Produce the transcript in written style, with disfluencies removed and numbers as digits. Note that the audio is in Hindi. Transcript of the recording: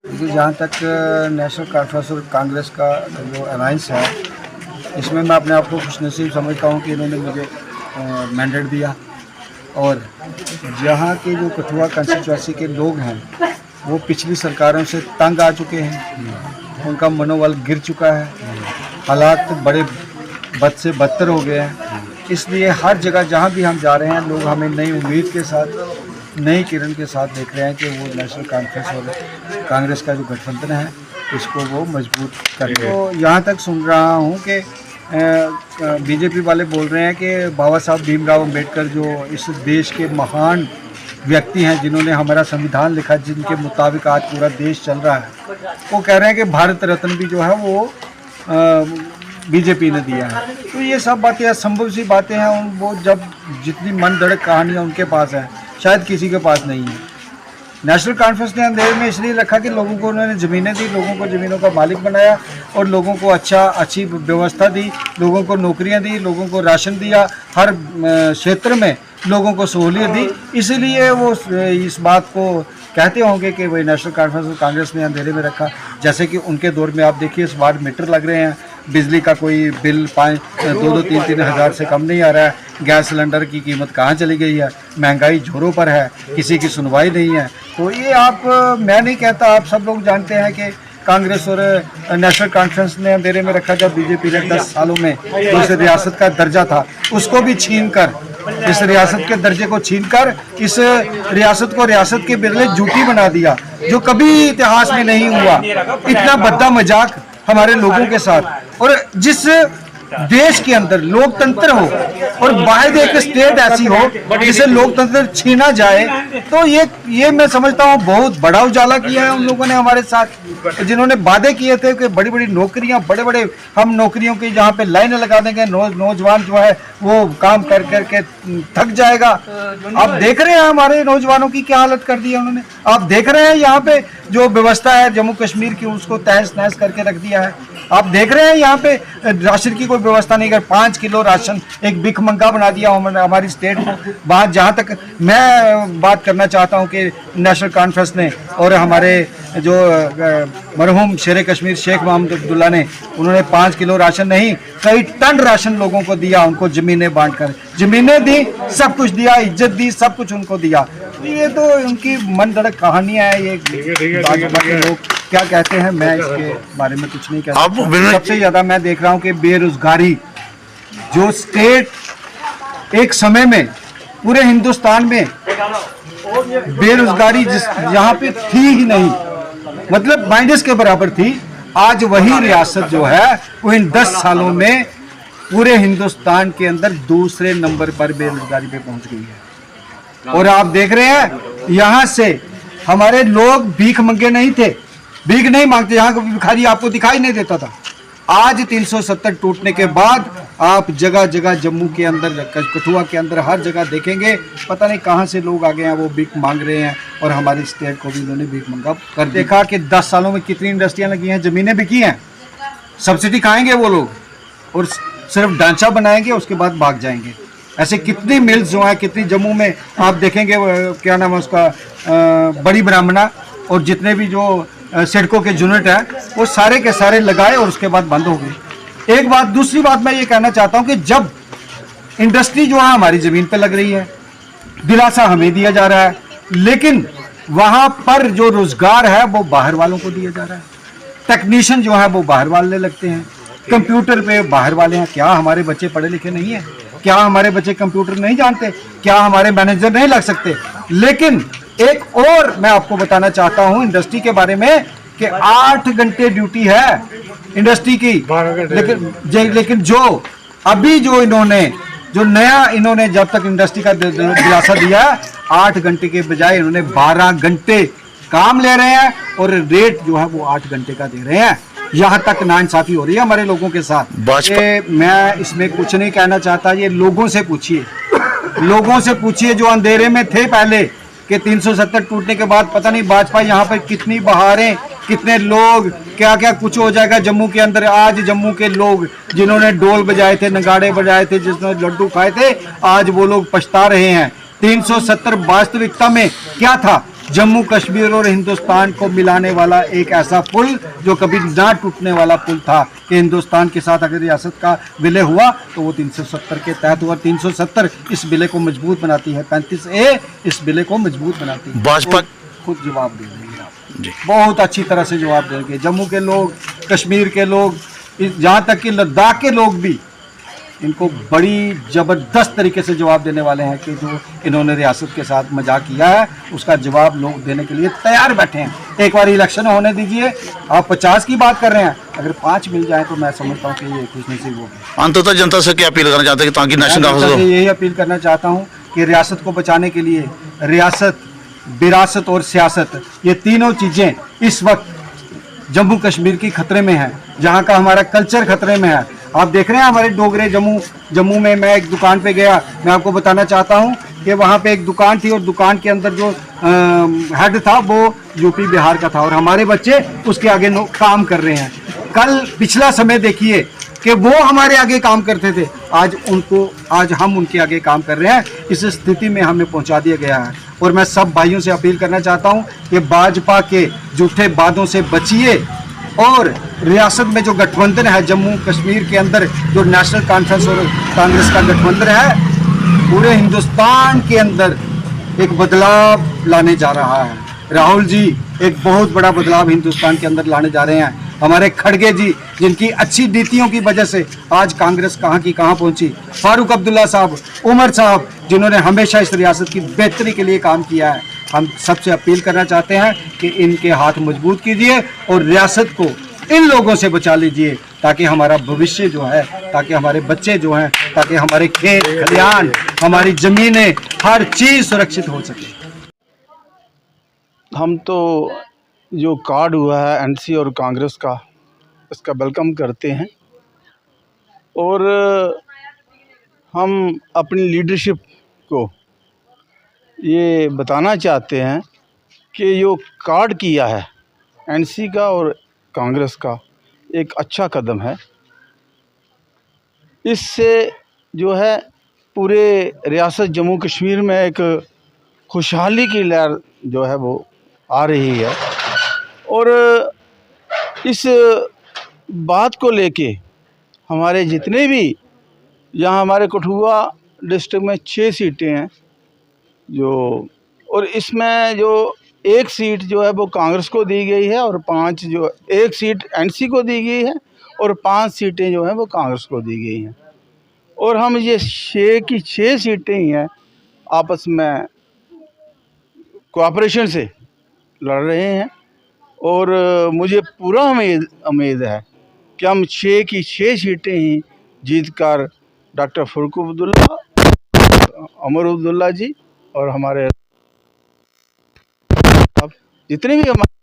देखिए, जहाँ तक नेशनल कॉन्फ्रेंस और कांग्रेस का जो अलायंस है, इसमें मैं अपने आप को खुशनसीब समझता हूँ कि इन्होंने मुझे मैंडेट दिया। और यहाँ के जो कठुआ कंस्टिट्यूंसी के लोग हैं वो पिछली सरकारों से तंग आ चुके हैं, उनका मनोबल गिर चुका है, हालात बड़े बद से बदतर हो गए हैं। इसलिए हर जगह जहाँ भी हम जा रहे हैं लोग हमें नई उम्मीद के साथ, नई किरण के साथ देख रहे हैं कि वो नेशनल कॉन्फ्रेंस और कांग्रेस का जो गठबंधन है इसको वो मजबूत करेंगे। तो यहाँ तक सुन रहा हूँ कि बीजेपी वाले बोल रहे हैं कि बाबा साहब भीमराव अंबेडकर जो इस देश के महान व्यक्ति हैं, जिन्होंने हमारा संविधान लिखा, जिनके मुताबिक आज पूरा देश चल रहा है, वो कह रहे हैं कि भारत रत्न भी जो है वो बीजेपी ने दिया है। तो ये सब बातें असंभव सी बातें हैं। वो जब जितनी मन धड़क कहानियाँ उनके पास है, शायद किसी के पास नहीं है। नेशनल कॉन्फ्रेंस ने अंधेरे में इसलिए रखा कि लोगों को उन्होंने ज़मीनें दी, लोगों को ज़मीनों का मालिक बनाया और लोगों को अच्छी व्यवस्था दी, लोगों को नौकरियां दी, लोगों को राशन दिया, हर क्षेत्र में लोगों को सहूलियत दी। इसीलिए वो इस बात को कहते होंगे कि भाई नेशनल कॉन्फ्रेंस और कांग्रेस ने अंधेरे में रखा। जैसे कि उनके दौर में आप देखिए स्मार्ट मीटर लग रहे हैं, बिजली का कोई बिल 2-3 हज़ार से कम नहीं आ रहा है, गैस सिलेंडर की कीमत कहाँ चली गई है, महंगाई जोरों पर है, किसी की सुनवाई नहीं है। तो ये मैं नहीं कहता, आप सब लोग जानते हैं कि कांग्रेस और नेशनल कॉन्फ्रेंस ने अंधेरे में रखा जब बीजेपी ने 10 सालों में इस रियासत का दर्जा था उसको भी छीनकर, इस रियासत के दर्जे को छीनकर इस रियासत को रियासत के बदले झूठी बना दिया, जो कभी इतिहास में नहीं हुआ। इतना भद्दा मजाक हमारे लोगों के साथ। और जिस देश के अंदर लोकतंत्र हो और बाहर एक स्टेट ऐसी हो जिसे लोकतंत्र छीना जाए, तो ये मैं समझता हूँ बहुत बड़ा उजाला किया है उन लोगों ने हमारे साथ, जिन्होंने वादे किए थे कि बड़ी बड़ी नौकरियां, बड़े बड़े हम नौकरियों की जहाँ पे लाइनें लगा देंगे, नौजवान जो है वो काम कर करके थक जाएगा। आप देख रहे हैं हमारे नौजवानों की क्या हालत कर दी है उन्होंने। आप देख रहे हैं यहाँ पे जो व्यवस्था है जम्मू कश्मीर की, उसको तहस नहस करके रख दिया है। आप देख रहे हैं यहाँ पे राशन की कोई व्यवस्था नहीं कर, 5 किलो राशन एक भिखमंगा बना दिया हमारी स्टेट को। बात जहाँ तक मैं बात करना चाहता हूँ कि नेशनल कॉन्फ्रेंस ने और हमारे जो मरहूम शेर कश्मीर शेख मोहम्मद अब्दुल्ला ने, उन्होंने 5 किलो राशन नहीं, कई टन राशन लोगों को दिया, उनको जमीनें बांटकर, जमीनें दी, सब कुछ दिया, इज्जत दी, सब कुछ उनको दिया। ये तो उनकी मन धड़क कहानियां हैं। ये बाकी लोग क्या कहते हैं मैं इसके बारे में कुछ नहीं कहता। सबसे ज्यादा मैं देख रहा हूँ कि बेरोजगारी, जो स्टेट एक समय में पूरे हिंदुस्तान में बेरोजगारी यहाँ पे थी ही नहीं, मतलब माइनस के बराबर थी, आज वही रियासत जो है वो इन 10 सालों में पूरे हिंदुस्तान के अंदर दूसरे नंबर पर बेरोजगारी पे पहुंच गई है। और आप देख रहे हैं यहाँ से हमारे लोग भीख मंगे नहीं थे, भीख नहीं मांगते, यहाँ का भिखारी आपको दिखाई नहीं देता था। आज 370 टूटने के बाद आप जगह जगह जम्मू के अंदर, कठुआ के अंदर हर जगह देखेंगे, पता नहीं कहाँ से लोग आ गए हैं, वो भीख मांग रहे हैं। और हमारी स्टेट को भी उन्होंने भीख मंगा कर देखा कि 10 सालों में कितनी इंडस्ट्रियाँ लगी हैं, ज़मीनें बिकी हैं, सब्सिडी खाएंगे वो लोग और सिर्फ ढांचा बनाएंगे, उसके बाद भाग जाएंगे। ऐसे कितनी मिल्स जो है, कितनी जम्मू में आप देखेंगे, क्या नाम है उसका, बड़ी ब्राह्मणा और जितने भी जो सिडको के यूनिट है वो सारे के सारे लगाए और उसके बाद बंद हो गए। एक बात, दूसरी बात मैं ये कहना चाहता हूँ कि जब इंडस्ट्री जो है हमारी ज़मीन पे लग रही है, दिलासा हमें दिया जा रहा है, लेकिन वहाँ पर जो रोजगार है वो बाहर वालों को दिया जा रहा है। टेक्नीशियन जो है वो बाहर वाले लगते हैं, कंप्यूटर पे बाहर वाले हैं। क्या हमारे बच्चे पढ़े लिखे नहीं है? क्या हमारे बच्चे कंप्यूटर नहीं जानते? क्या हमारे मैनेजर नहीं लग सकते? लेकिन एक और मैं आपको बताना चाहता हूं इंडस्ट्री के बारे में कि 8 घंटे ड्यूटी है इंडस्ट्री की, लेकिन जो अभी जो इन्होंने जब तक इंडस्ट्री का दिलासा दिया, 8 घंटे के बजाय इन्होंने 12 घंटे काम ले रहे हैं और रेट जो है वो 8 घंटे का दे रहे हैं। यहाँ तक नाइंसाफी हो रही है हमारे लोगों के साथ। ये मैं इसमें कुछ नहीं कहना चाहता, ये लोगों से पूछिए जो अंधेरे में थे पहले कि 370 टूटने के बाद पता नहीं भाजपा यहाँ पर कितनी बहारें, कितने लोग, क्या क्या कुछ हो जाएगा जम्मू के अंदर। आज जम्मू के लोग जिन्होंने ढोल बजाए थे, नगाड़े बजाए थे, जिन्होंने लड्डू खाए थे, आज वो लोग पछता रहे हैं। 370 वास्तविकता में क्या था? जम्मू कश्मीर और हिंदुस्तान को मिलाने वाला एक ऐसा पुल जो कभी ना टूटने वाला पुल था कि हिंदुस्तान के साथ अगर रियासत का विलय हुआ तो वो 370 के तहत हुआ। 370 इस विलय को मजबूत बनाती है, 35A इस विलय को मजबूत बनाती है। भाजपा खुद जवाब दे देंगे आप, बहुत अच्छी तरह से जवाब देंगे। जम्मू के लोग, कश्मीर के लोग, जहाँ तक कि लद्दाख के लोग भी इनको बड़ी ज़बरदस्त तरीके से जवाब देने वाले हैं कि जो इन्होंने रियासत के साथ मजाक किया है उसका जवाब लोग देने के लिए तैयार बैठे हैं। एक बार इलेक्शन होने दीजिए, आप 50 की बात कर रहे हैं, अगर 5 मिल जाए तो मैं समझता हूँ कि ये खुशनसीब होगी। अंततः जनता से क्या अपील करना चाहते हैं ताकि नेशनल यही अपील करना चाहता हूँ कि रियासत को बचाने के लिए रियासत, विरासत और सियासत, ये तीनों चीज़ें इस वक्त जम्मू कश्मीर की खतरे में है, जहाँ का हमारा कल्चर खतरे में है। आप देख रहे हैं हमारे डोगरे जम्मू में, मैं एक दुकान पे गया, मैं आपको बताना चाहता हूँ कि वहाँ पे एक दुकान थी और दुकान के अंदर जो हेड था वो यूपी बिहार का था और हमारे बच्चे उसके आगे काम कर रहे हैं। कल पिछला समय देखिए कि वो हमारे आगे काम करते थे, आज हम उनके आगे काम कर रहे हैं। इस स्थिति में हमें पहुंचा दिया गया है और मैं सब भाइयों से अपील करना चाहता हूं कि भाजपा के झूठे वादों से बचिए और रियासत में जो गठबंधन है, जम्मू कश्मीर के अंदर जो नेशनल कॉन्फ्रेंस और कांग्रेस का गठबंधन है, पूरे हिंदुस्तान के अंदर एक बदलाव लाने जा रहा है। राहुल जी एक बहुत बड़ा बदलाव हिंदुस्तान के अंदर लाने जा रहे हैं। हमारे खड़गे जी, जिनकी अच्छी नीतियों की वजह से आज कांग्रेस कहाँ की कहाँ पहुंची, फारूक अब्दुल्ला साहब, उमर साहब, जिन्होंने हमेशा इस रियासत की बेहतरी के लिए काम किया है। हम सबसे अपील करना चाहते हैं कि इनके हाथ मजबूत कीजिए और रियासत को इन लोगों से बचा लीजिए ताकि हमारा भविष्य जो है, ताकि हमारे बच्चे जो हैं, ताकि हमारे खेत खलियान, हमारी ज़मीनें, हर चीज़ सुरक्षित हो सके। हम तो जो कार्ड हुआ है एनसी और कांग्रेस का, इसका वेलकम करते हैं और हम अपनी लीडरशिप को ये बताना चाहते हैं कि जो कार्ड किया है एनसी का और कांग्रेस का एक अच्छा कदम है। इससे जो है पूरे रियासत जम्मू कश्मीर में एक खुशहाली की लहर जो है वो आ रही है और इस बात को लेके हमारे जितने भी यहाँ हमारे कठुआ डिस्ट्रिक्ट में 6 सीटें हैं जो, और इसमें जो 1 सीट जो है वो कांग्रेस को दी गई है और 5 जो 1 सीट एनसी को दी गई है और 5 सीटें जो हैं वो कांग्रेस को दी गई हैं और हम ये 6 की 6 सीटें ही हैं आपस में कोऑपरेशन से लड़ रहे हैं और मुझे पूरा उम्मीद है कि हम 6 की 6 सीटें ही जीत कर डॉक्टर फारूक अब्दुल्ला, उमर अब्दुल्ला जी और हमारे जितने भी हमारे